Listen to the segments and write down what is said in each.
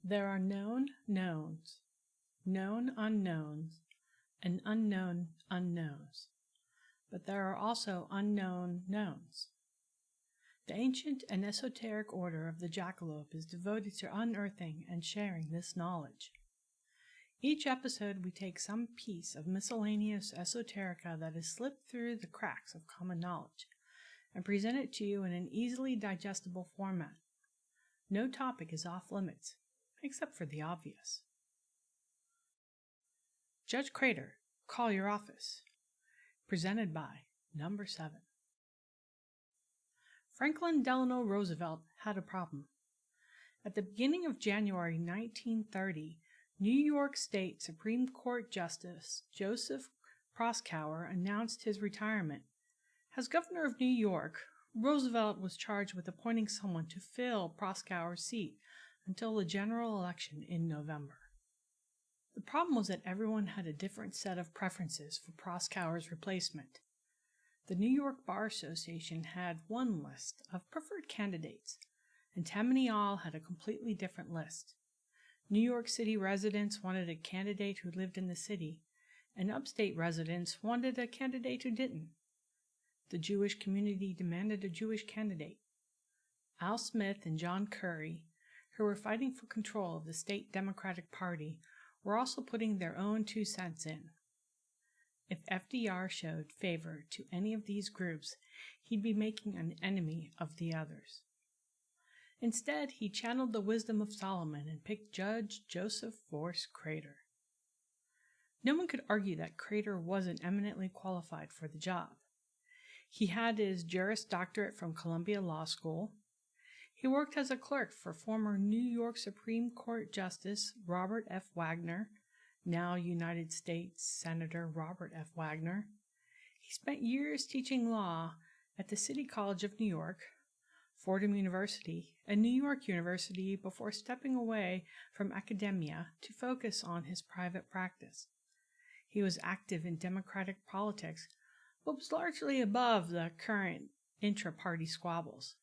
There are known knowns, known unknowns, and unknown unknowns. But there are also unknown knowns. The ancient and esoteric order of the jackalope is devoted to unearthing and sharing this knowledge. Each episode we take some piece of miscellaneous esoterica that has slipped through the cracks of common knowledge and present it to you in an easily digestible format. No topic is off limits, except for the obvious. Judge Crater, call your office. Presented by Number 7. Franklin Delano Roosevelt had a problem. At the beginning of January 1930, New York State Supreme Court Justice Joseph Proskauer announced his retirement. As governor of New York, Roosevelt was charged with appointing someone to fill Proskauer's seat until the general election in November. The problem was that everyone had a different set of preferences for Proskauer's replacement. The New York Bar Association had one list of preferred candidates, and Tammany Hall had a completely different list. New York City residents wanted a candidate who lived in the city, and upstate residents wanted a candidate who didn't. The Jewish community demanded a Jewish candidate. Al Smith and John Curry, who were fighting for control of the state Democratic Party, were also putting their own 2 cents in. If FDR showed favor to any of these groups, he'd be making an enemy of the others. Instead, he channeled the wisdom of Solomon and picked Judge Joseph Force Crater. No one could argue that Crater wasn't eminently qualified for the job. He had his Juris Doctorate from Columbia Law School. He worked as a clerk for former New York Supreme Court Justice Robert F. Wagner, now United States Senator Robert F. Wagner. He spent years teaching law at the City College of New York, Fordham University, and New York University before stepping away from academia to focus on his private practice. He was active in Democratic politics, but was largely above the current intra-party squabbles.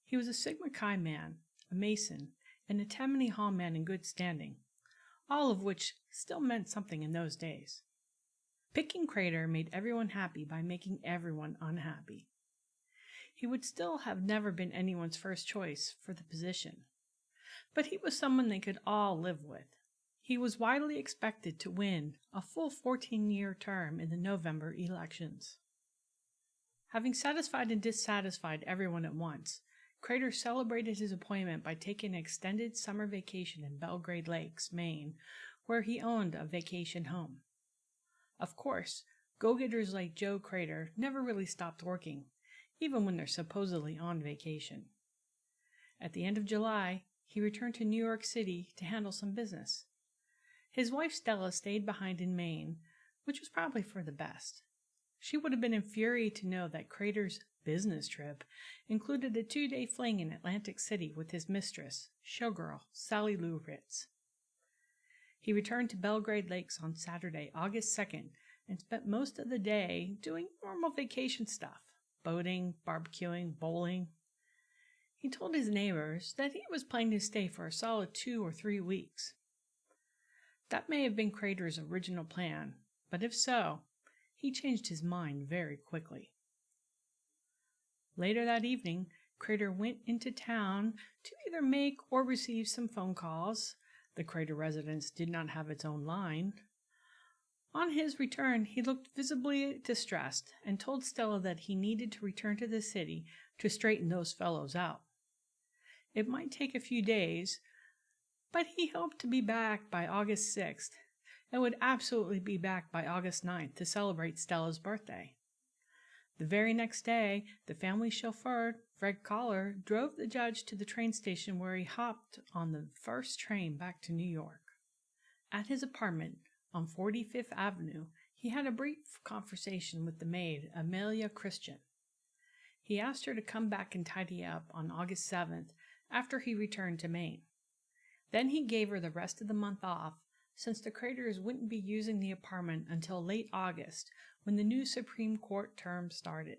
He was a Sigma Chi man, a Mason, and a Tammany Hall man in good standing, all of which still meant something in those days. Picking Crater made everyone happy by making everyone unhappy. He would still have never been anyone's first choice for the position, but he was someone they could all live with. He was widely expected to win a full 14-year term in the November elections. Having satisfied and dissatisfied everyone at once, Crater celebrated his appointment by taking an extended summer vacation in Belgrade Lakes, Maine, where he owned a vacation home. Of course, go-getters like Joe Crater never really stopped working, even when they're supposedly on vacation. At the end of July, he returned to New York City to handle some business. His wife Stella stayed behind in Maine, which was probably for the best. She would have been infuriated to know that Crater's business trip included a 2-day fling in Atlantic City with his mistress, showgirl Sally Lou Ritz. He returned to Belgrade Lakes on Saturday, August 2nd, and spent most of the day doing normal vacation stuff, boating, barbecuing, bowling. He told his neighbors that he was planning to stay for a solid 2 or 3 weeks. That may have been Crater's original plan, but if so, he changed his mind very quickly. Later that evening, Crater went into town to either make or receive some phone calls. The Crater residence did not have its own line. On his return, he looked visibly distressed and told Stella that he needed to return to the city to straighten those fellows out. It might take a few days, but he hoped to be back by August 6th and would absolutely be back by August 9th to celebrate Stella's birthday. The very next day, the family chauffeur, Fred Collar, drove the judge to the train station where he hopped on the first train back to New York. At his apartment on 45th Avenue, he had a brief conversation with the maid, Amelia Christian. He asked her to come back and tidy up on August 7th after he returned to Maine. Then he gave her the rest of the month off, since the Craters wouldn't be using the apartment until late August, when the new Supreme Court term started.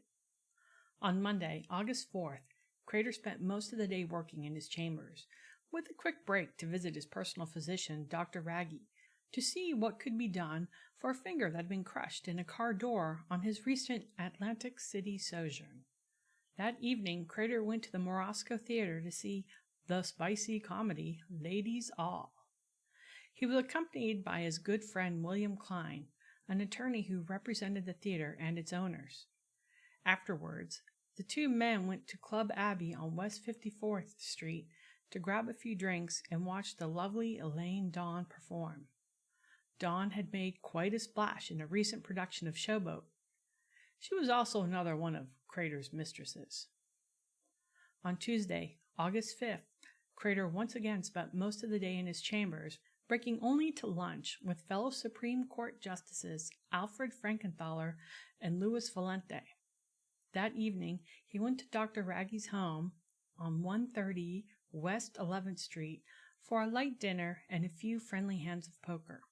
On Monday, August 4th, Crater spent most of the day working in his chambers, with a quick break to visit his personal physician, Dr. Raggy, to see what could be done for a finger that had been crushed in a car door on his recent Atlantic City sojourn. That evening, Crater went to the Morosco Theater to see the spicy comedy Ladies All. He was accompanied by his good friend William Klein, an attorney who represented the theater and its owners. Afterwards, the two men went to Club Abbey on West 54th Street to grab a few drinks and watch the lovely Elaine Dawn perform. Dawn had made quite a splash in a recent production of Showboat. She was also another one of Crater's mistresses. On Tuesday, August 5th, Crater once again spent most of the day in his chambers, breaking only to lunch with fellow Supreme Court Justices Alfred Frankenthaler and Louis Valente. That evening, he went to Dr. Raggy's home on 130 West 11th Street for a light dinner and a few friendly hands of poker.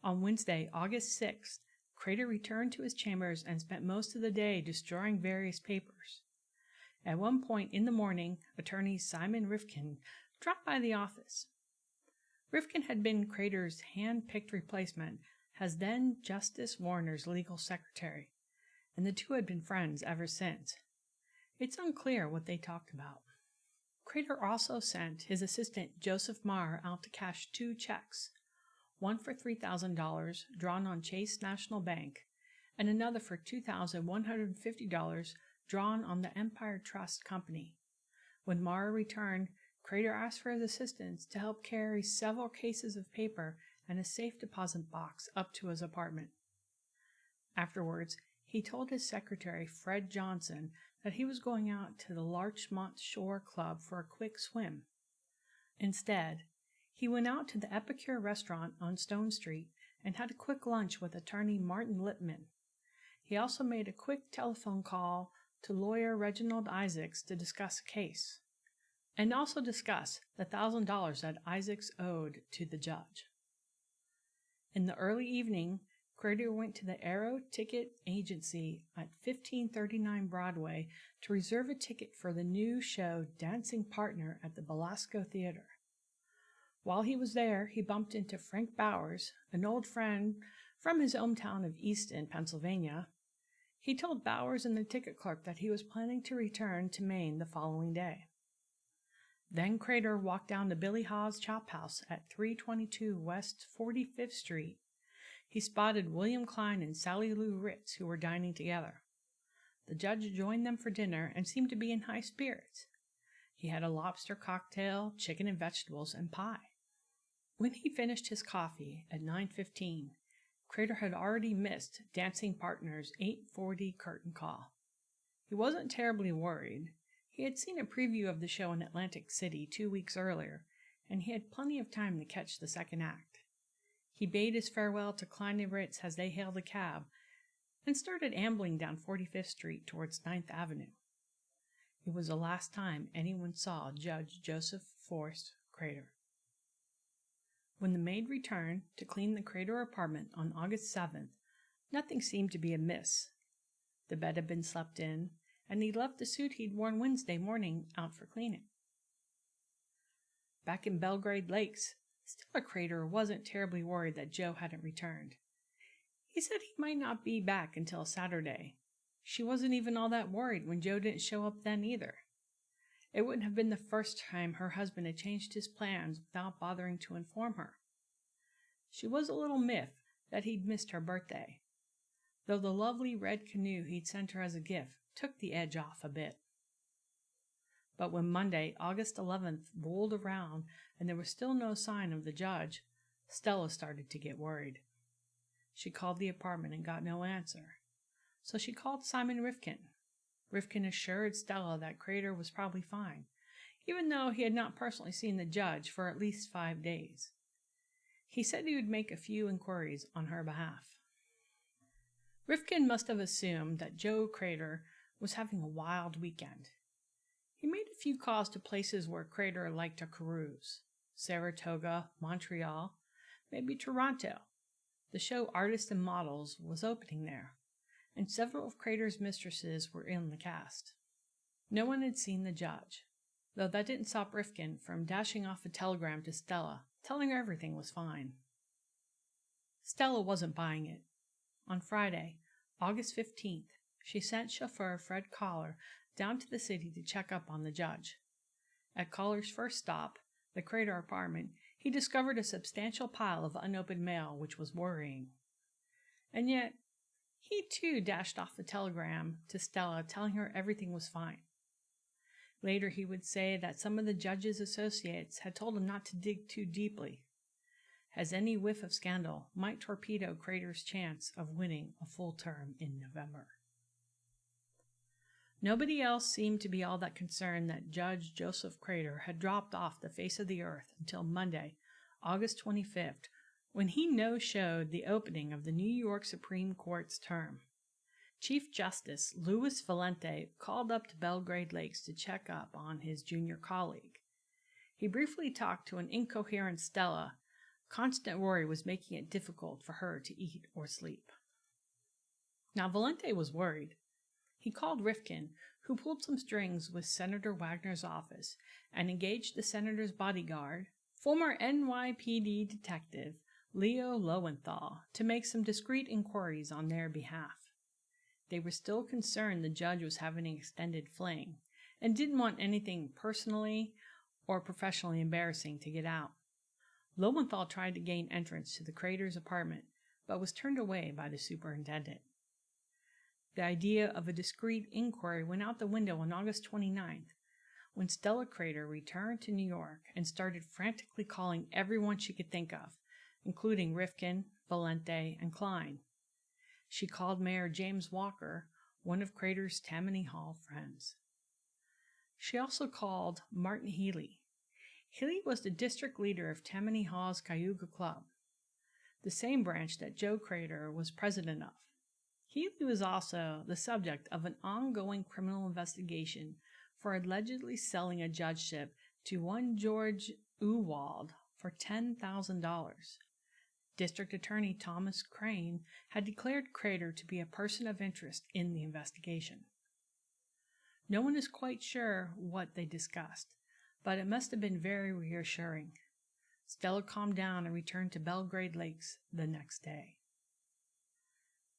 On Wednesday, August 6th, Crater returned to his chambers and spent most of the day destroying various papers. At one point in the morning, attorney Simon Rifkin dropped by the office. Rifkin had been Crater's hand-picked replacement as then Justice Warner's legal secretary, and the two had been friends ever since. It's unclear what they talked about. Crater also sent his assistant Joseph Marr out to cash 2 checks, one for $3,000 drawn on Chase National Bank, and another for $2,150 drawn on the Empire Trust Company. When Marr returned, Crater asked for his assistants to help carry several cases of paper and a safe deposit box up to his apartment. Afterwards, he told his secretary, Fred Johnson, that he was going out to the Larchmont Shore Club for a quick swim. Instead, he went out to the Epicure restaurant on Stone Street and had a quick lunch with attorney Martin Lippman. He also made a quick telephone call to lawyer Reginald Isaacs to discuss a case, and also discuss the $1,000 that Isaacs owed to the judge. In the early evening, Crater went to the Aero Ticket Agency at 1539 Broadway to reserve a ticket for the new show Dancing Partner at the Belasco Theater. While he was there, he bumped into Frank Bowers, an old friend from his hometown of Easton, Pennsylvania. He told Bowers and the ticket clerk that he was planning to return to Maine the following day. Then Crater walked down to Billy Hawes' Chop House at 322 West 45th Street. He spotted William Klein and Sally Lou Ritz, who were dining together. The judge joined them for dinner and seemed to be in high spirits. He had a lobster cocktail, chicken and vegetables, and pie. When he finished his coffee at 9:15, Crater had already missed Dancing Partner's 8:40 curtain call. He wasn't terribly worried. He had seen a preview of the show in Atlantic City 2 weeks earlier, and he had plenty of time to catch the second act. He bade his farewell to Klein and Ritz as they hailed a cab and started ambling down 45th Street towards 9th Avenue. It was the last time anyone saw Judge Joseph Forrest Crater. When the maid returned to clean the Crater apartment on August 7th, nothing seemed to be amiss. The bed had been slept in, and he'd left the suit he'd worn Wednesday morning out for cleaning. Back in Belgrade Lakes, Stella Crater wasn't terribly worried that Joe hadn't returned. He said he might not be back until Saturday. She wasn't even all that worried when Joe didn't show up then either. It wouldn't have been the first time her husband had changed his plans without bothering to inform her. She was a little miffed that he'd missed her birthday, though the lovely red canoe he'd sent her as a gift took the edge off a bit. But when Monday, August 11th, rolled around and there was still no sign of the judge, Stella started to get worried. She called the apartment and got no answer, so she called Simon Rifkin. Rifkin assured Stella that Crater was probably fine, even though he had not personally seen the judge for at least 5 days. He said he would make a few inquiries on her behalf. Rifkin must have assumed that Joe Crater was having a wild weekend. He made a few calls to places where Crater liked to carouse: Saratoga, Montreal, maybe Toronto. The show Artists and Models was opening there, and several of Crater's mistresses were in the cast. No one had seen the judge. though that didn't stop Rifkin from dashing off a telegram to Stella, telling her everything was fine. Stella wasn't buying it. On Friday, August 15th, she sent chauffeur Fred Collar down to the city to check up on the judge. At Collar's first stop, the Crater apartment, he discovered a substantial pile of unopened mail, which was worrying. And yet, he too dashed off a telegram to Stella telling her everything was fine. Later, he would say that some of the judge's associates had told him not to dig too deeply, as any whiff of scandal might torpedo Crater's chance of winning a full term in November. Nobody else seemed to be all that concerned that Judge Joseph Crater had dropped off the face of the earth until Monday, August 25th, when he no-showed the opening of the New York Supreme Court's term. Chief Justice Louis Valente called up to Belgrade Lakes to check up on his junior colleague. He briefly talked to an incoherent Stella. Constant worry was making it difficult for her to eat or sleep. Now Valente was worried. He called Rifkin, who pulled some strings with Senator Wagner's office, and engaged the senator's bodyguard, former NYPD detective Leo Lowenthal, to make some discreet inquiries on their behalf. They were still concerned the judge was having an extended fling, and didn't want anything personally or professionally embarrassing to get out. Lowenthal tried to gain entrance to the Crater's apartment, but was turned away by the superintendent. The idea of a discreet inquiry went out the window on August 29th, when Stella Crater returned to New York and started frantically calling everyone she could think of, including Rifkin, Valente, and Klein. She called Mayor James Walker, one of Crater's Tammany Hall friends. She also called Martin Healy. Healy was the district leader of Tammany Hall's Cayuga Club, the same branch that Joe Crater was president of. Healy was also the subject of an ongoing criminal investigation for allegedly selling a judgeship to one George Ewald for $10,000. District Attorney Thomas Crane had declared Crater to be a person of interest in the investigation. No one is quite sure what they discussed, but it must have been very reassuring. Stella calmed down and returned to Belgrade Lakes the next day.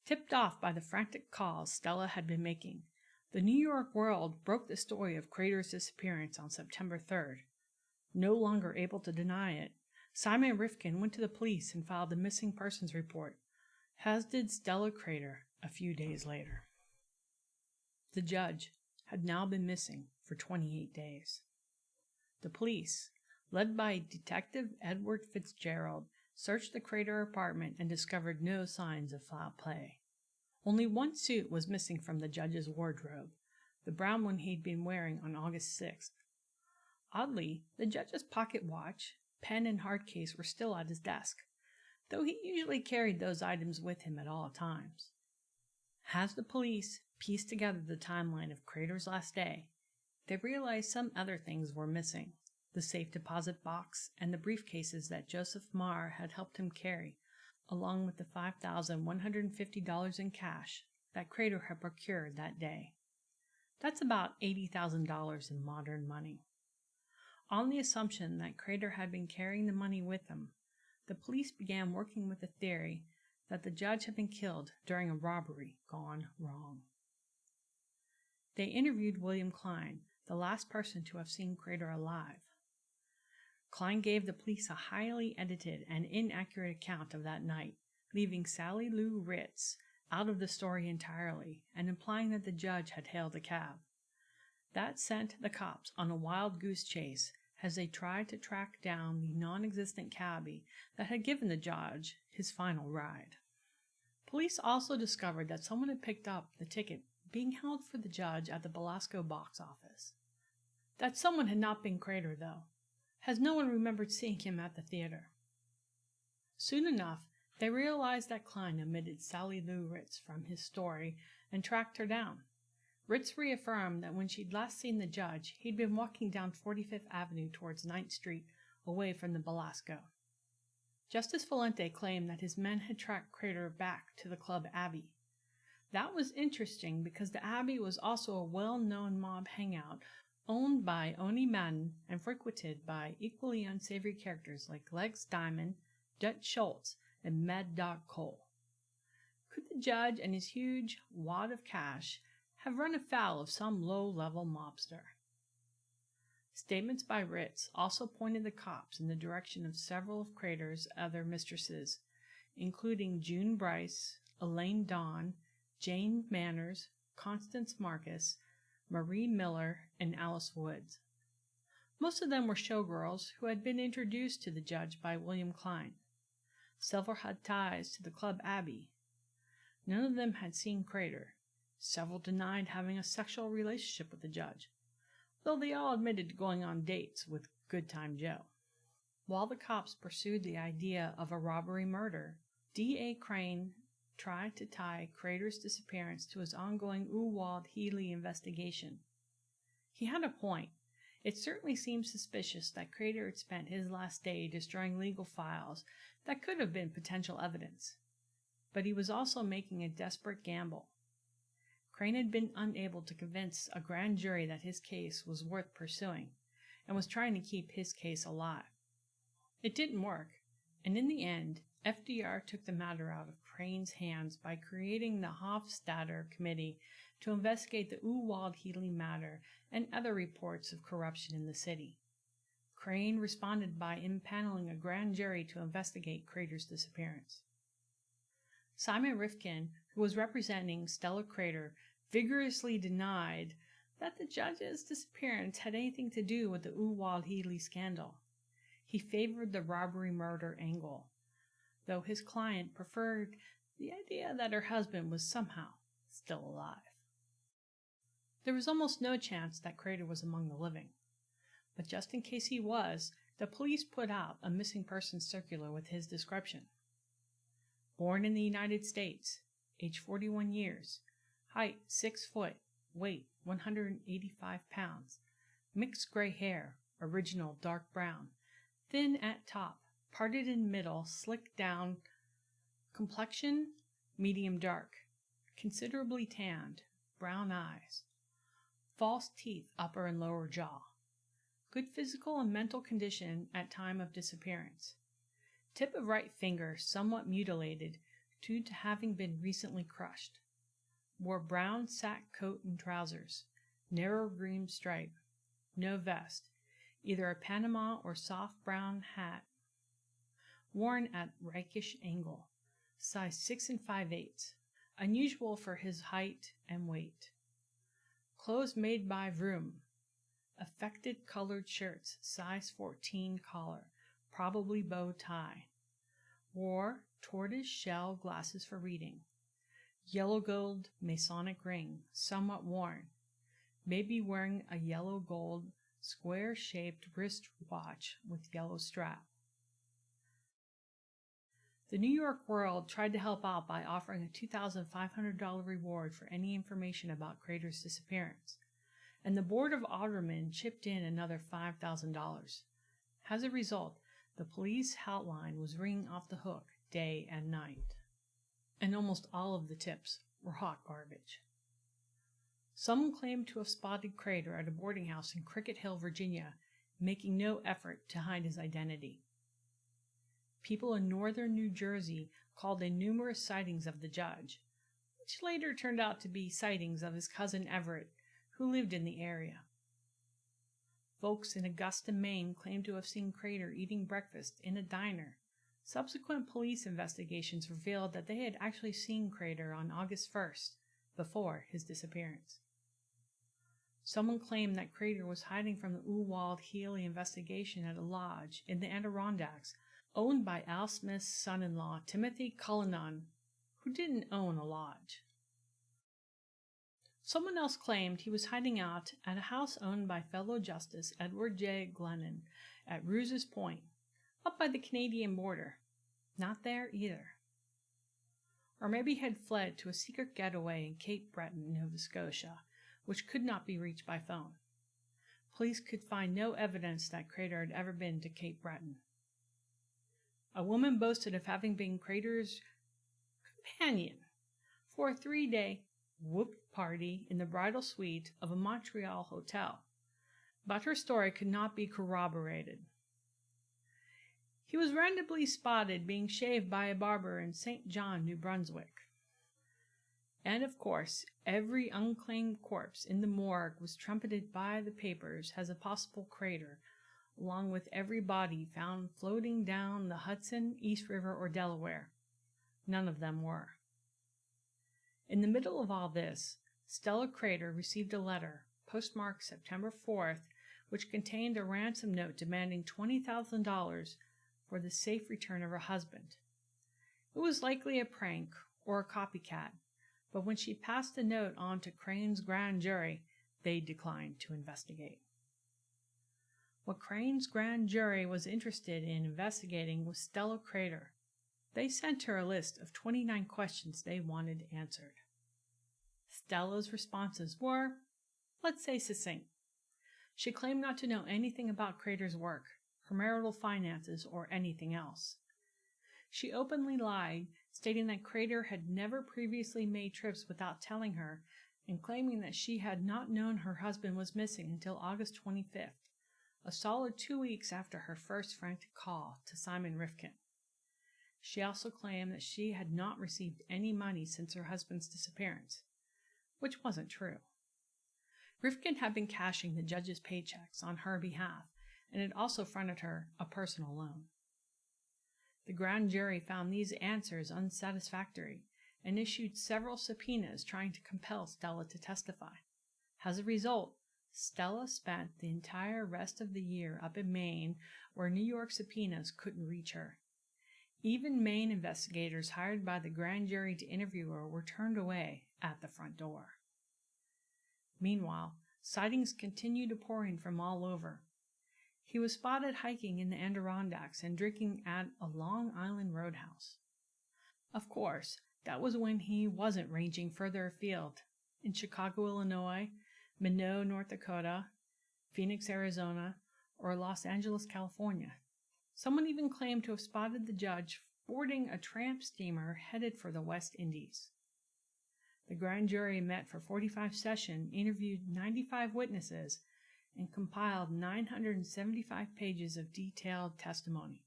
Tipped off by the frantic calls Stella had been making, the New York World broke the story of Crater's disappearance on September 3rd. No longer able to deny it, Simon Rifkin went to the police and filed a missing persons report, as did Stella Crater a few days later. The judge had now been missing for 28 days. The police, led by Detective Edward Fitzgerald, searched the Crater apartment and discovered no signs of foul play. Only one suit was missing from the judge's wardrobe, the brown one he'd been wearing on August 6th. Oddly, the judge's pocket watch, pen, and hard case were still at his desk, though he usually carried those items with him at all times. As the police pieced together the timeline of Crater's last day, they realized some other things were missing: the safe deposit box and the briefcases that Joseph Marr had helped him carry, along with the $5,150 in cash that Crater had procured that day. That's about $80,000 in modern money. On the assumption that Crater had been carrying the money with him, the police began working with the theory that the judge had been killed during a robbery gone wrong. They interviewed William Klein, the last person to have seen Crater alive. Klein gave the police a highly edited and inaccurate account of that night, leaving Sally Lou Ritz out of the story entirely and implying that the judge had hailed a cab. That sent the cops on a wild goose chase as they tried to track down the non-existent cabbie that had given the judge his final ride. Police also discovered that someone had picked up the ticket being held for the judge at the Belasco box office. That someone had not been Crater, though, as no one remembered seeing him at the theater. Soon enough, they realized that Klein omitted Sally Lou Ritz from his story and tracked her down. Ritz reaffirmed that when she'd last seen the judge, he'd been walking down 45th Avenue towards 9th Street, away from the Belasco. Justice Valente claimed that his men had tracked Crater back to the Club Abbey. That was interesting because the Abbey was also a well-known mob hangout owned by Oni Madden and frequented by equally unsavory characters like Lex Diamond, Dutch Schultz, and Mad Dog Cole. Could the judge and his huge wad of cash have run afoul of some low-level mobster? Statements by Ritz also pointed the cops in the direction of several of Crater's other mistresses, including June Bryce, Elaine Dawn, Jane Manners, Constance Marcus, Marie Miller, and Alice Woods. Most of them were showgirls who had been introduced to the judge by William Klein. Several had ties to the Club Abbey. None of them had seen Crater. Several denied having a sexual relationship with the judge, though they all admitted to going on dates with Good Time Joe. While the cops pursued the idea of a robbery murder, D.A. Crane tried to tie Crater's disappearance to his ongoing Uwald-Healy investigation. He had a point. It certainly seemed suspicious that Crater had spent his last day destroying legal files that could have been potential evidence. But he was also making a desperate gamble. Crane had been unable to convince a grand jury that his case was worth pursuing, and was trying to keep his case alive. It didn't work, and in the end, FDR took the matter out of Crane's hands by creating the Hofstadter Committee to investigate the Uwald-Healy matter and other reports of corruption in the city. Crane responded by impaneling a grand jury to investigate Crater's disappearance. Simon Rifkin, who was representing Stella Crater, vigorously denied that the judge's disappearance had anything to do with the Uwald-Healy scandal. He favored the robbery-murder angle, though his client preferred the idea that her husband was somehow still alive. There was almost no chance that Crater was among the living, but just in case he was, the police put out a missing persons circular with his description. Born in the United States, age 41 years, height 6 foot, weight 185 pounds, mixed gray hair, original dark brown, thin at top, parted in middle, slicked down, complexion medium dark, considerably tanned, brown eyes, false teeth upper and lower jaw, good physical and mental condition at time of disappearance. Tip of right finger somewhat mutilated due to having been recently crushed. Wore brown sack coat and trousers, narrow green stripe, no vest, either a Panama or soft brown hat, worn at rakish angle, size 6 5/8, unusual for his height and weight. Clothes made by Vroom, affected colored shirts, size 14 collar, probably bow tie. Wore tortoise shell glasses for reading. Yellow gold Masonic ring, somewhat worn. Maybe wearing a yellow gold square-shaped wrist watch with yellow strap. The New York World tried to help out by offering a $2,500 reward for any information about Crater's disappearance, and the Board of Aldermen chipped in another $5,000. As a result, the police hotline was ringing off the hook day and night, and almost all of the tips were hot garbage. Someone claimed to have spotted Crater at a boarding house in Cricket Hill, Virginia, making no effort to hide his identity. People in northern New Jersey called in numerous sightings of the judge, which later turned out to be sightings of his cousin Everett, who lived in the area. Folks in Augusta, Maine claimed to have seen Crater eating breakfast in a diner. Subsequent police investigations revealed that they had actually seen Crater on August 1st, before his disappearance. Someone claimed that Crater was hiding from the Uwald-Healy investigation at a lodge in the Adirondacks, owned by Al Smith's son-in-law, Timothy Cullinan, who didn't own a lodge. Someone else claimed he was hiding out at a house owned by fellow Justice Edward J. Glennon at Rouse's Point, up by the Canadian border. Not there either. Or maybe had fled to a secret getaway in Cape Breton, Nova Scotia, which could not be reached by phone. Police could find no evidence that Crater had ever been to Cape Breton. A woman boasted of having been Crater's companion for a 3-day whoop party in the bridal suite of a Montreal hotel, but her story could not be corroborated. He was randomly spotted being shaved by a barber in St. John, New Brunswick. And of course, every unclaimed corpse in the morgue was trumpeted by the papers as a possible crater, along with every body found floating down the Hudson, East River, or Delaware. None of them were. In the middle of all this, Stella Crater received a letter, postmarked September 4th, which contained a ransom note demanding $20,000 for the safe return of her husband. It was likely a prank or a copycat, but when she passed the note on to Crane's grand jury, they declined to investigate. What Crane's grand jury was interested in investigating was Stella Crater. They sent her a list of 29 questions they wanted answered. Stella's responses were, let's say, succinct. She claimed not to know anything about Crater's work, her marital finances, or anything else. She openly lied, stating that Crater had never previously made trips without telling her, and claiming that she had not known her husband was missing until August 25th, a solid 2 weeks after her first frantic call to Simon Rifkin. She also claimed that she had not received any money since her husband's disappearance, which wasn't true. Rifkin had been cashing the judge's paychecks on her behalf and had also fronted her a personal loan. The grand jury found these answers unsatisfactory and issued several subpoenas trying to compel Stella to testify. As a result, Stella spent the entire rest of the year up in Maine, where New York subpoenas couldn't reach her. Even Maine investigators hired by the grand jury to interview her were turned away at the front door. Meanwhile, sightings continued to pour in from all over. He was spotted hiking in the Adirondacks and drinking at a Long Island roadhouse. Of course, that was when he wasn't ranging further afield, in Chicago, Illinois, Minot, North Dakota, Phoenix, Arizona, or Los Angeles, California. Someone even claimed to have spotted the judge boarding a tramp steamer headed for the West Indies. The grand jury met for 45 sessions, interviewed 95 witnesses, and compiled 975 pages of detailed testimony.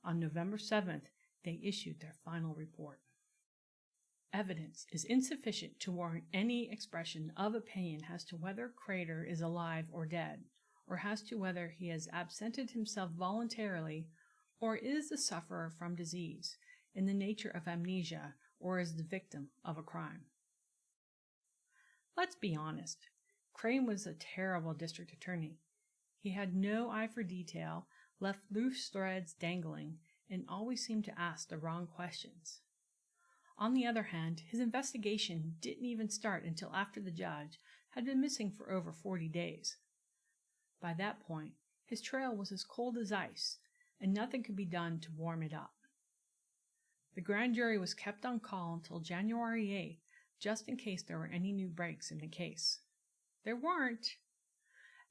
On November 7th, they issued their final report. Evidence is insufficient to warrant any expression of opinion as to whether Crater is alive or dead, or as to whether he has absented himself voluntarily or is the sufferer from disease in the nature of amnesia or is the victim of a crime. Let's be honest, Crane was a terrible district attorney. He had no eye for detail, left loose threads dangling, and always seemed to ask the wrong questions. On the other hand, his investigation didn't even start until after the judge had been missing for over 40 days. By that point, his trail was as cold as ice, and nothing could be done to warm it up. The grand jury was kept on call until January 8th, just in case there were any new breaks in the case. There weren't,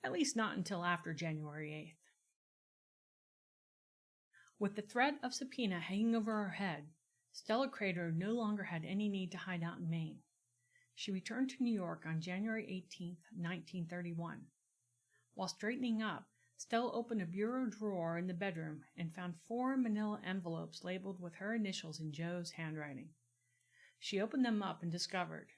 at least not until after January 8th. With the threat of subpoena hanging over her head, Stella Crater no longer had any need to hide out in Maine. She returned to New York on January 18, 1931. While straightening up, Stella opened a bureau drawer in the bedroom and found 4 manila envelopes labeled with her initials in Joe's handwriting. She opened them up and discovered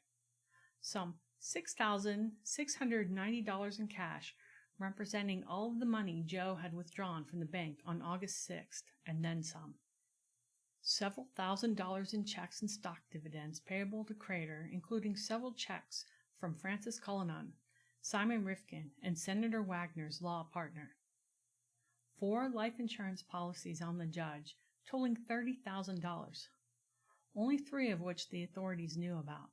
some $6,690 in cash, representing all of the money Joe had withdrawn from the bank on August 6th, and then some. Several $1,000s in checks and stock dividends payable to Crater, including several checks from Francis Cullinan, Simon Rifkin, and Senator Wagner's law partner. 4 life insurance policies on the judge, totaling $30,000, only 3 of which the authorities knew about.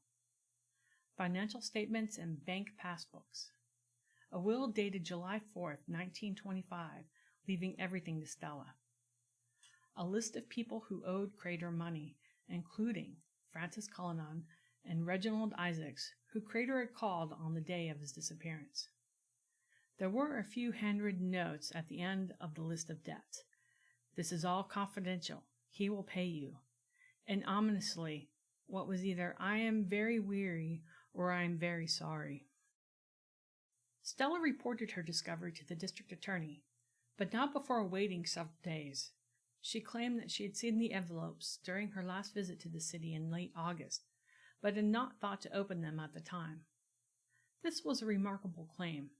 Financial statements and bank passbooks. A will dated July 4th, 1925, leaving everything to Stella. A list of people who owed Crater money, including Francis Cullinan and Reginald Isaacs, who Crater had called on the day of his disappearance. There were a few handwritten notes at the end of the list of debts. "This is all confidential. He will pay you." And ominously, what was either "I am very weary" or "I am very sorry." Stella reported her discovery to the district attorney, but not before waiting several days. She claimed that she had seen the envelopes during her last visit to the city in late August, but had not thought to open them at the time. This was a remarkable claim,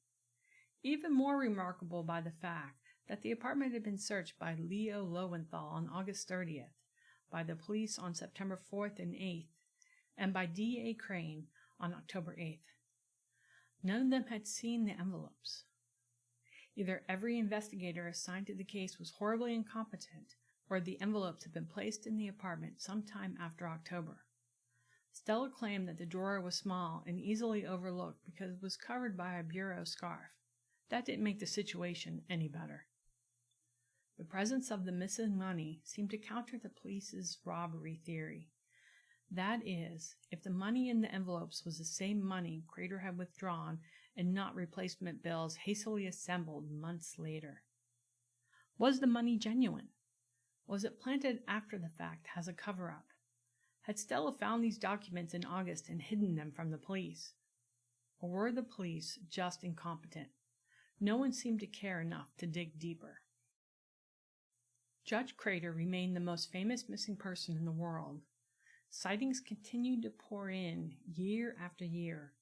even more remarkable by the fact that the apartment had been searched by Leo Lowenthal on August 30th, by the police on September 4th and 8th, and by D.A. Crane on October 8th. None of them had seen the envelopes. Either every investigator assigned to the case was horribly incompetent, or the envelopes had been placed in the apartment sometime after October. Stella claimed that the drawer was small and easily overlooked because it was covered by a bureau scarf. That didn't make the situation any better. The presence of the missing money seemed to counter the police's robbery theory. That is, if the money in the envelopes was the same money Crater had withdrawn and not replacement bills hastily assembled months later. Was the money genuine? Was it planted after the fact as a cover-up? Had Stella found these documents in August and hidden them from the police? Or were the police just incompetent? No one seemed to care enough to dig deeper. Judge Crater remained the most famous missing person in the world. Sightings continued to pour in year after year.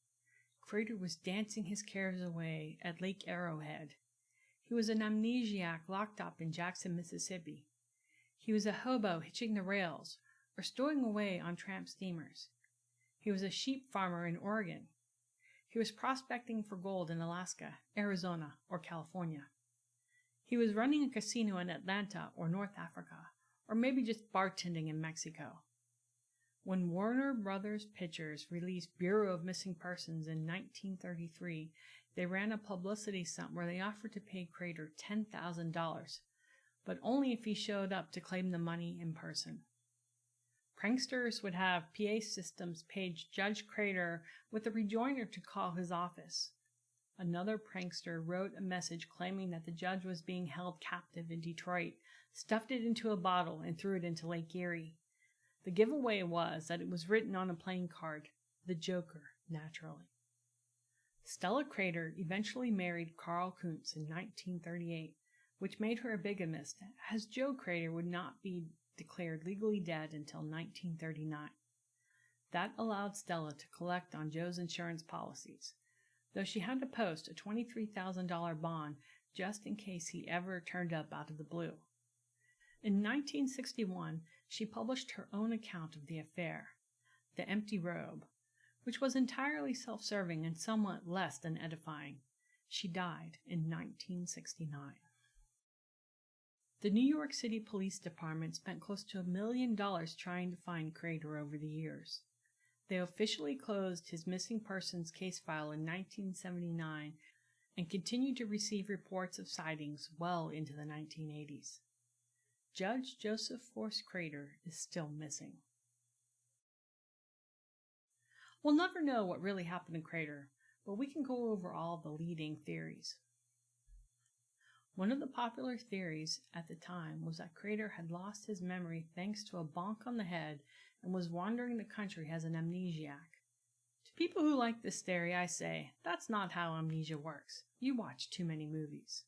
Crater was dancing his cares away at Lake Arrowhead. He was an amnesiac locked up in Jackson, Mississippi. He was a hobo hitching the rails or stowing away on tramp steamers. He was a sheep farmer in Oregon. He was prospecting for gold in Alaska, Arizona, or California. He was running a casino in Atlanta or North Africa, or maybe just bartending in Mexico. When Warner Brothers Pictures released Bureau of Missing Persons in 1933, they ran a publicity stunt where they offered to pay Crater $10,000, but only if he showed up to claim the money in person. Pranksters would have PA systems page Judge Crater with a rejoinder to call his office. Another prankster wrote a message claiming that the judge was being held captive in Detroit, stuffed it into a bottle, and threw it into Lake Erie. The giveaway was that it was written on a playing card, the Joker, naturally. Stella Crater eventually married Carl Kuntz in 1938, which made her a bigamist, as Joe Crater would not be declared legally dead until 1939. That allowed Stella to collect on Joe's insurance policies, though she had to post a $23,000 bond just in case he ever turned up out of the blue. In 1961, she published her own account of the affair, The Empty Robe, which was entirely self-serving and somewhat less than edifying. She died in 1969. The New York City Police Department spent close to $1 million trying to find Crater over the years. They officially closed his missing persons case file in 1979 and continued to receive reports of sightings well into the 1980s. Judge Joseph Force Crater is still missing. We'll never know what really happened to Crater, but we can go over all the leading theories. One of the popular theories at the time was that Crater had lost his memory thanks to a bonk on the head and was wandering the country as an amnesiac. To people who like this theory, I say, that's not how amnesia works. You watch too many movies.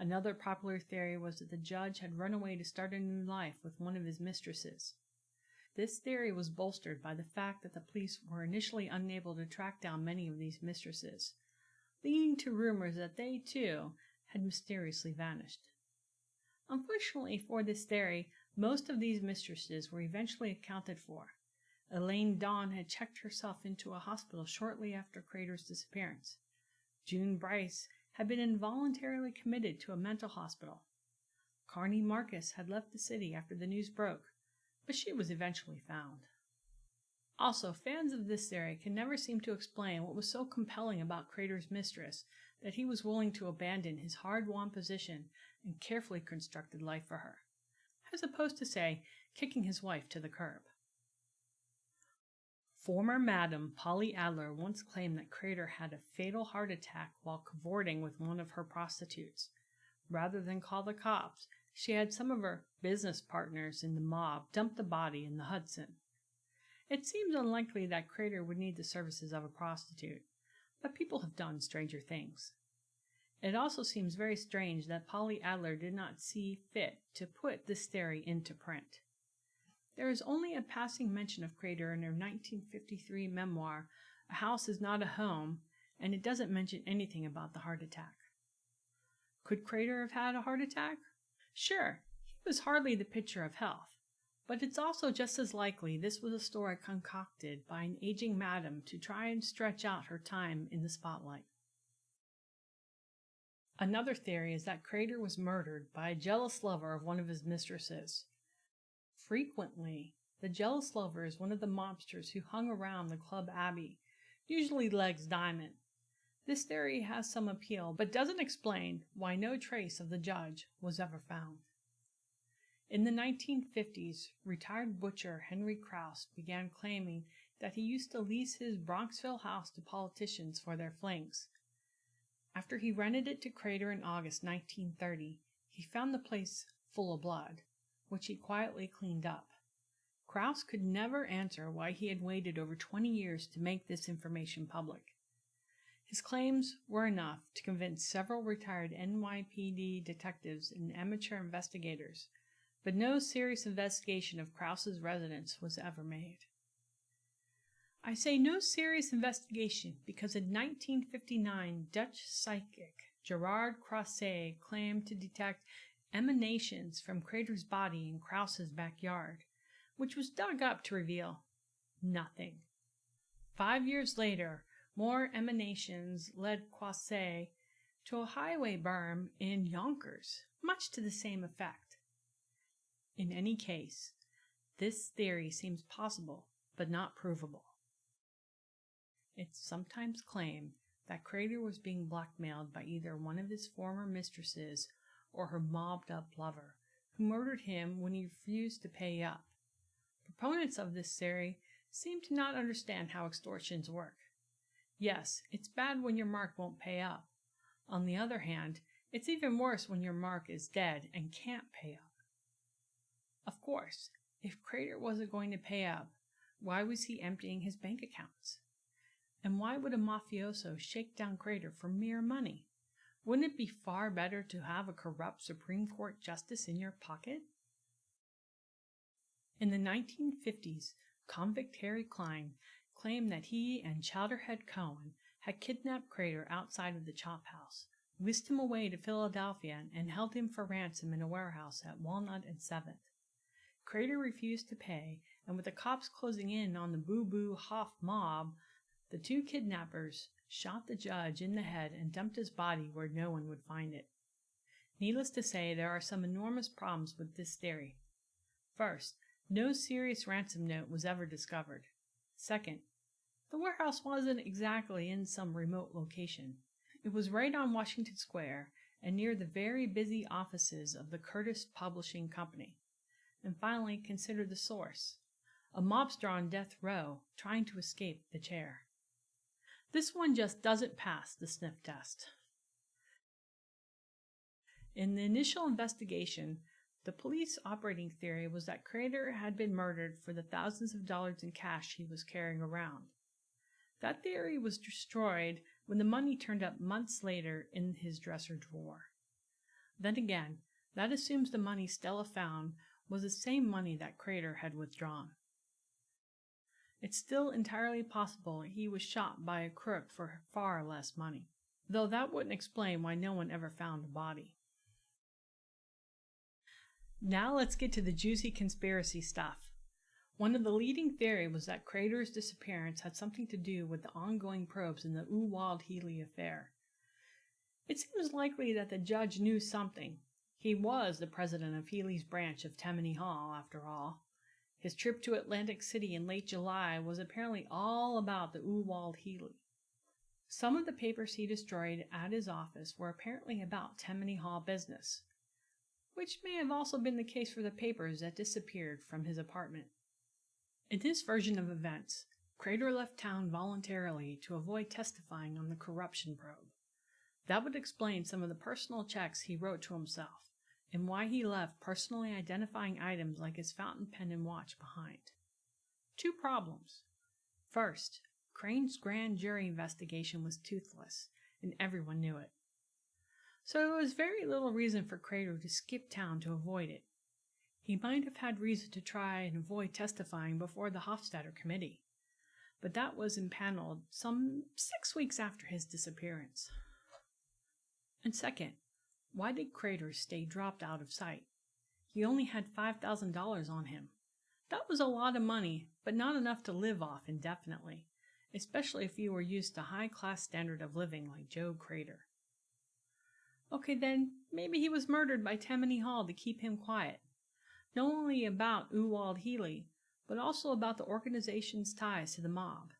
Another popular theory was that the judge had run away to start a new life with one of his mistresses. This theory was bolstered by the fact that the police were initially unable to track down many of these mistresses, leading to rumors that they, too, had mysteriously vanished. Unfortunately for this theory, most of these mistresses were eventually accounted for. Elaine Dawn had checked herself into a hospital shortly after Crater's disappearance. June Bryce had been involuntarily committed to a mental hospital. Carney Marcus had left the city after the news broke, but she was eventually found. Also, fans of this theory can never seem to explain what was so compelling about Crater's mistress that he was willing to abandon his hard-won position and carefully constructed life for her, as opposed to, say, kicking his wife to the curb. Former Madam Polly Adler once claimed that Crater had a fatal heart attack while cavorting with one of her prostitutes. Rather than call the cops, she had some of her business partners in the mob dump the body in the Hudson. It seems unlikely that Crater would need the services of a prostitute, but people have done stranger things. It also seems very strange that Polly Adler did not see fit to put this theory into print. There is only a passing mention of Crater in her 1953 memoir, A House is Not a Home, and it doesn't mention anything about the heart attack. Could Crater have had a heart attack? Sure, he was hardly the picture of health, but it's also just as likely this was a story concocted by an aging madam to try and stretch out her time in the spotlight. Another theory is that Crater was murdered by a jealous lover of one of his mistresses. Frequently, the jealous lover is one of the mobsters who hung around the Club Abbey, usually Legs Diamond. This theory has some appeal, but doesn't explain why no trace of the judge was ever found. In the 1950s, retired butcher Henry Krause began claiming that he used to lease his Bronxville house to politicians for their flings. After he rented it to Crater in August 1930, he found the place full of blood, which he quietly cleaned up. Krause could never answer why he had waited over 20 years to make this information public. His claims were enough to convince several retired NYPD detectives and amateur investigators, but no serious investigation of Krause's residence was ever made. I say no serious investigation because in 1959, Dutch psychic Gerard Croiset claimed to detect emanations from Crater's body in Krause's backyard, which was dug up to reveal nothing. 5 years later, more emanations led Croiset to a highway berm in Yonkers, much to the same effect. In any case, this theory seems possible, but not provable. It's sometimes claimed that Crater was being blackmailed by either one of his former mistresses or her mobbed-up lover, who murdered him when he refused to pay up. Proponents of this theory seem to not understand how extortions work. Yes, it's bad when your mark won't pay up. On the other hand, it's even worse when your mark is dead and can't pay up. Of course, if Crater wasn't going to pay up, why was he emptying his bank accounts? And why would a mafioso shake down Crater for mere money? Wouldn't it be far better to have a corrupt Supreme Court justice in your pocket? In the 1950s, convict Harry Klein claimed that he and Chowderhead Cohen had kidnapped Crater outside of the Chop House, whisked him away to Philadelphia, and held him for ransom in a warehouse at Walnut and 7th. Crater refused to pay, and with the cops closing in on the Boo Boo Hoff mob, the two kidnappers shot the judge in the head and dumped his body where no one would find it. Needless to say, there are some enormous problems with this theory. First, no serious ransom note was ever discovered. Second, the warehouse wasn't exactly in some remote location. It was right on Washington Square and near the very busy offices of the Curtis Publishing Company. And finally, consider the source, a mobster on death row trying to escape the chair. This one just doesn't pass the sniff test. In the initial investigation, the police operating theory was that Crater had been murdered for the thousands of dollars in cash he was carrying around. That theory was destroyed when the money turned up months later in his dresser drawer. Then again, that assumes the money Stella found was the same money that Crater had withdrawn. It's still entirely possible he was shot by a crook for far less money, though that wouldn't explain why no one ever found a body. Now let's get to the juicy conspiracy stuff. One of the leading theories was that Crater's disappearance had something to do with the ongoing probes in the Uwald-Healy affair. It seems likely that the judge knew something. He was the president of Healy's branch of Tammany Hall, after all. His trip to Atlantic City in late July was apparently all about the Uwald-Healy. Some of the papers he destroyed at his office were apparently about Tammany Hall business, which may have also been the case for the papers that disappeared from his apartment. In this version of events, Crater left town voluntarily to avoid testifying on the corruption probe. That would explain some of the personal checks he wrote to himself, and why he left personally identifying items like his fountain pen and watch behind. Two problems. First, Crane's grand jury investigation was toothless, and everyone knew it. So there was very little reason for Crater to skip town to avoid it. He might have had reason to try and avoid testifying before the Hofstadter Committee, but that was impaneled some 6 weeks after his disappearance. And second, why did Crater stay dropped out of sight? He only had $5,000 on him. That was a lot of money, but not enough to live off indefinitely, especially if you were used to high-class standard of living like Joe Crater. Okay, then, maybe he was murdered by Tammany Hall to keep him quiet, not only about Ewald Healy, but also about the organization's ties to the mob.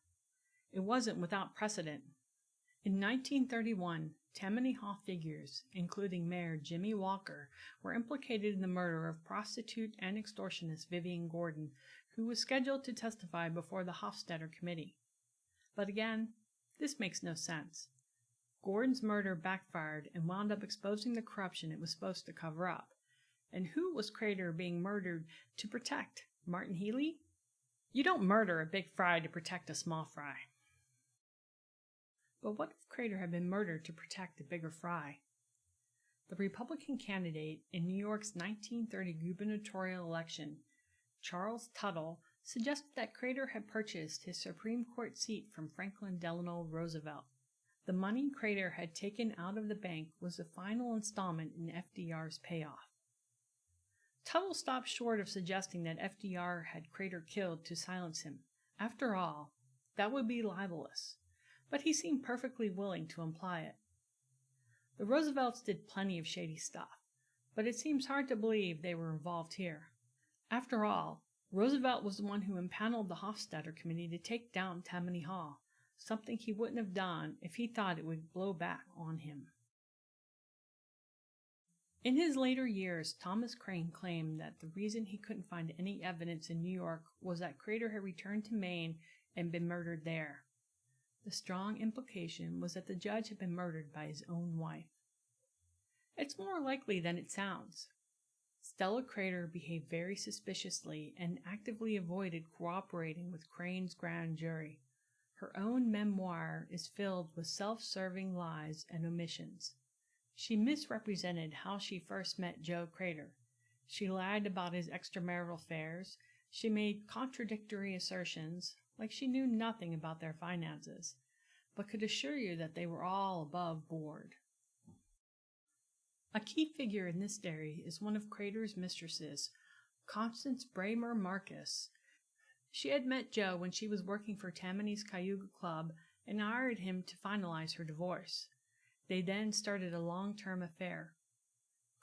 It wasn't without precedent. In 1931, Tammany Hall figures, including Mayor Jimmy Walker, were implicated in the murder of prostitute and extortionist Vivian Gordon, who was scheduled to testify before the Hofstadter Committee. But again, this makes no sense. Gordon's murder backfired and wound up exposing the corruption it was supposed to cover up. And who was Crater being murdered to protect? Martin Healy? You don't murder a big fry to protect a small fry. But what if Crater had been murdered to protect a bigger fry? The Republican candidate in New York's 1930 gubernatorial election, Charles Tuttle, suggested that Crater had purchased his Supreme Court seat from Franklin Delano Roosevelt. The money Crater had taken out of the bank was the final installment in FDR's payoff. Tuttle stopped short of suggesting that FDR had Crater killed to silence him. After all, that would be libelous, but he seemed perfectly willing to imply it. The Roosevelts did plenty of shady stuff, but it seems hard to believe they were involved here. After all, Roosevelt was the one who impaneled the Hofstadter Committee to take down Tammany Hall, something he wouldn't have done if he thought it would blow back on him. In his later years, Thomas Crane claimed that the reason he couldn't find any evidence in New York was that Crater had returned to Maine and been murdered there. The strong implication was that the judge had been murdered by his own wife. It's more likely than it sounds. Stella Crater behaved very suspiciously and actively avoided cooperating with Crane's grand jury. Her own memoir is filled with self-serving lies and omissions. She misrepresented how she first met Joe Crater. She lied about his extramarital affairs. She made contradictory assertions, like she knew nothing about their finances, but could assure you that they were all above board. A key figure in this story is one of Crater's mistresses, Constance Bramer Marcus. She had met Joe when she was working for Tammany's Cayuga Club and hired him to finalize her divorce. They then started a long-term affair.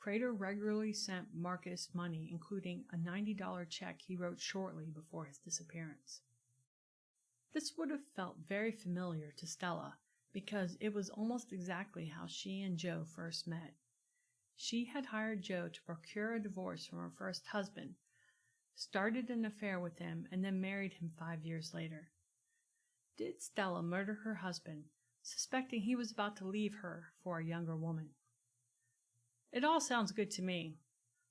Crater regularly sent Marcus money, including a $90 check he wrote shortly before his disappearance. This would have felt very familiar to Stella, because it was almost exactly how she and Joe first met. She had hired Joe to procure a divorce from her first husband, started an affair with him, and then married him 5 years later. Did Stella murder her husband, suspecting he was about to leave her for a younger woman? It all sounds good to me,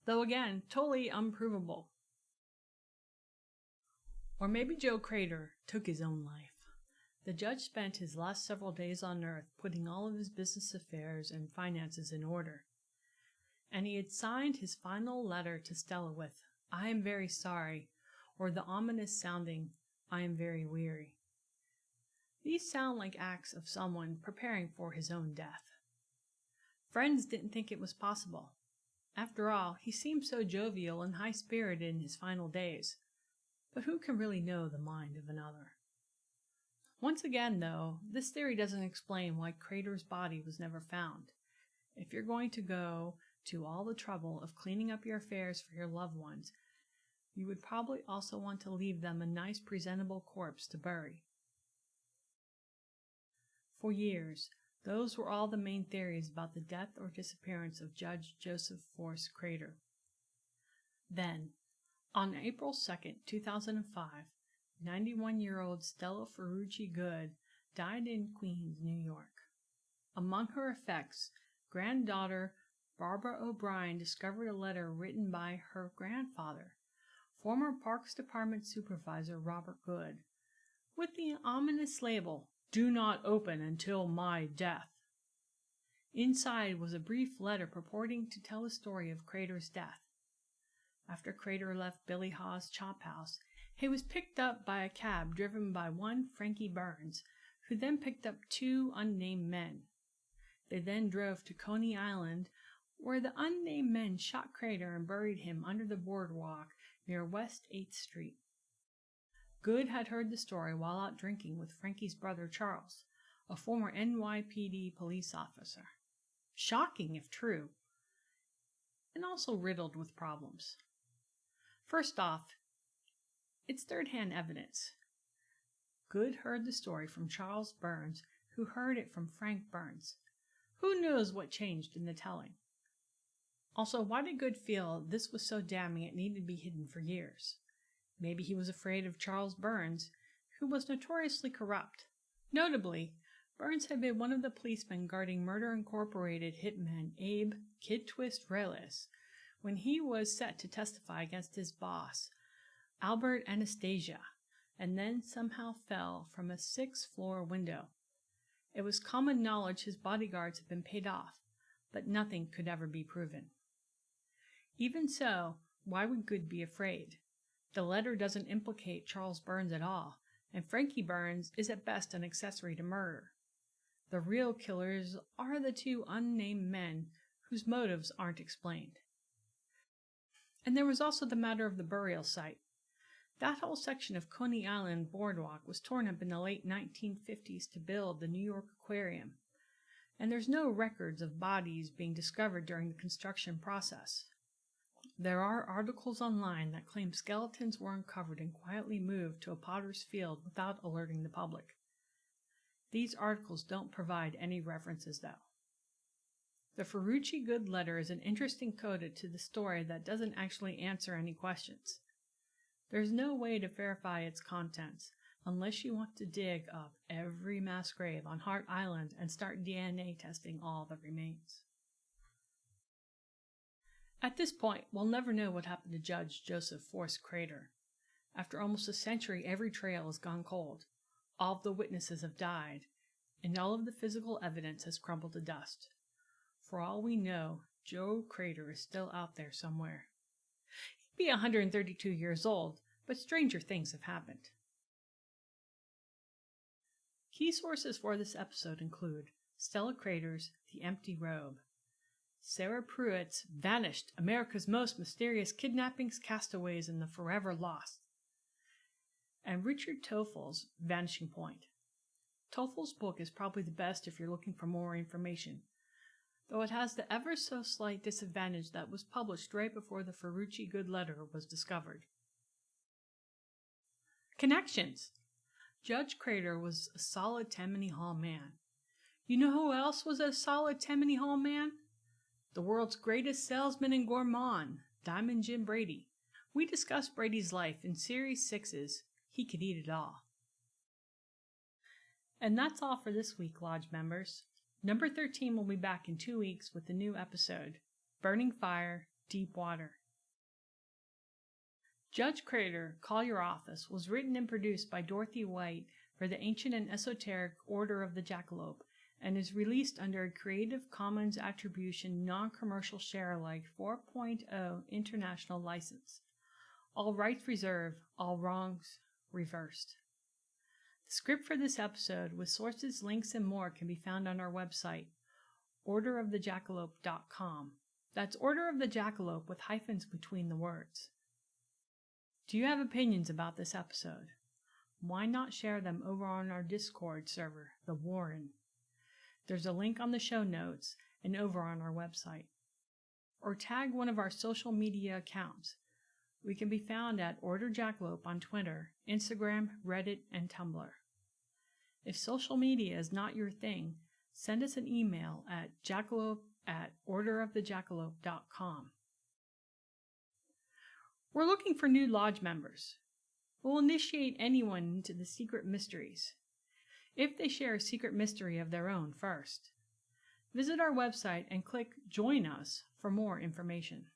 though again, totally unprovable. Or maybe Joe Crater took his own life. The judge spent his last several days on Earth putting all of his business affairs and finances in order. And he had signed his final letter to Stella with, "I am very sorry," or the ominous sounding, "I am very weary." These sound like acts of someone preparing for his own death. Friends didn't think it was possible. After all, he seemed so jovial and high-spirited in his final days. But who can really know the mind of another? Once again, though, this theory doesn't explain why Crater's body was never found. If you're going to go to all the trouble of cleaning up your affairs for your loved ones, you would probably also want to leave them a nice presentable corpse to bury. For years, those were all the main theories about the death or disappearance of Judge Joseph Force Crater. Then, on April 2nd, 2005, 91-year-old Stella Ferrucci Good died in Queens, New York. Among her effects, granddaughter Barbara O'Brien discovered a letter written by her grandfather, former Parks Department Supervisor Robert Good, with the ominous label, "Do not open until my death." Inside was a brief letter purporting to tell the story of Crater's death. After Crater left Billy Hawes' chop house, he was picked up by a cab driven by one Frankie Burns, who then picked up two unnamed men. They then drove to Coney Island, where the unnamed men shot Crater and buried him under the boardwalk near West 8th Street. Good had heard the story while out drinking with Frankie's brother Charles, a former NYPD police officer. Shocking if true, and also riddled with problems. First off, it's third-hand evidence. Good heard the story from Charles Burns, who heard it from Frank Burns. Who knows what changed in the telling? Also, why did Good feel this was so damning it needed to be hidden for years? Maybe he was afraid of Charles Burns, who was notoriously corrupt. Notably, Burns had been one of the policemen guarding Murder Incorporated hitman Abe Kid Twist Reles when he was set to testify against his boss, Albert Anastasia, and then somehow fell from a 6th-floor window. It was common knowledge his bodyguards had been paid off, but nothing could ever be proven. Even so, why would Good be afraid? The letter doesn't implicate Charles Burns at all, and Frankie Burns is at best an accessory to murder. The real killers are the two unnamed men whose motives aren't explained. And there was also the matter of the burial site. That whole section of Coney Island boardwalk was torn up in the late 1950s to build the New York Aquarium, and there's no records of bodies being discovered during the construction process. There are articles online that claim skeletons were uncovered and quietly moved to a potter's field without alerting the public. These articles don't provide any references, though. The Ferrucci Good letter is an interesting coda to the story that doesn't actually answer any questions. There's no way to verify its contents unless you want to dig up every mass grave on Hart Island and start DNA testing all the remains. At this point, we'll never know what happened to Judge Joseph Force Crater. After almost a century, every trail has gone cold. All of the witnesses have died, and all of the physical evidence has crumbled to dust. For all we know, Joe Crater is still out there somewhere. He'd be 132 years old, but stranger things have happened. Key sources for this episode include Stella Crater's The Empty Robe, Sarah Pruitt's Vanished, America's Most Mysterious Kidnappings, Castaways, and the Forever Lost, and Richard Tofel's Vanishing Point. Tofel's book is probably the best if you're looking for more information, though it has the ever so slight disadvantage that was published right before the Ferrucci Good letter was discovered. Connections. Judge Crater was a solid Tammany Hall man. You know who else was a solid Tammany Hall man? The world's greatest salesman and gourmand, Diamond Jim Brady. We discussed Brady's life in Series 6's He Could Eat It All. And that's all for this week, Lodge members. Number 13 will be back in 2 weeks with a new episode, Burning Fire, Deep Water. Judge Crater, Call Your Office was written and produced by Dorothy White for the Ancient and Esoteric Order of the Jackalope and is released under a Creative Commons Attribution Non-Commercial Share-alike 4.0 International License. All rights reserved, all wrongs reversed. The script for this episode with sources, links, and more can be found on our website, orderofthejackalope.com. That's Order of the Jackalope with hyphens between the words. Do you have opinions about this episode? Why not share them over on our Discord server, The Warren? There's a link on the show notes and over on our website. Or tag one of our social media accounts. We can be found at Order Jackalope on Twitter, Instagram, Reddit, and Tumblr. If social media is not your thing, send us an email at jackalope@orderofthejackalope.com. We're looking for new lodge members. We'll initiate anyone into the secret mysteries, if they share a secret mystery of their own first. Visit our website and click Join Us for more information.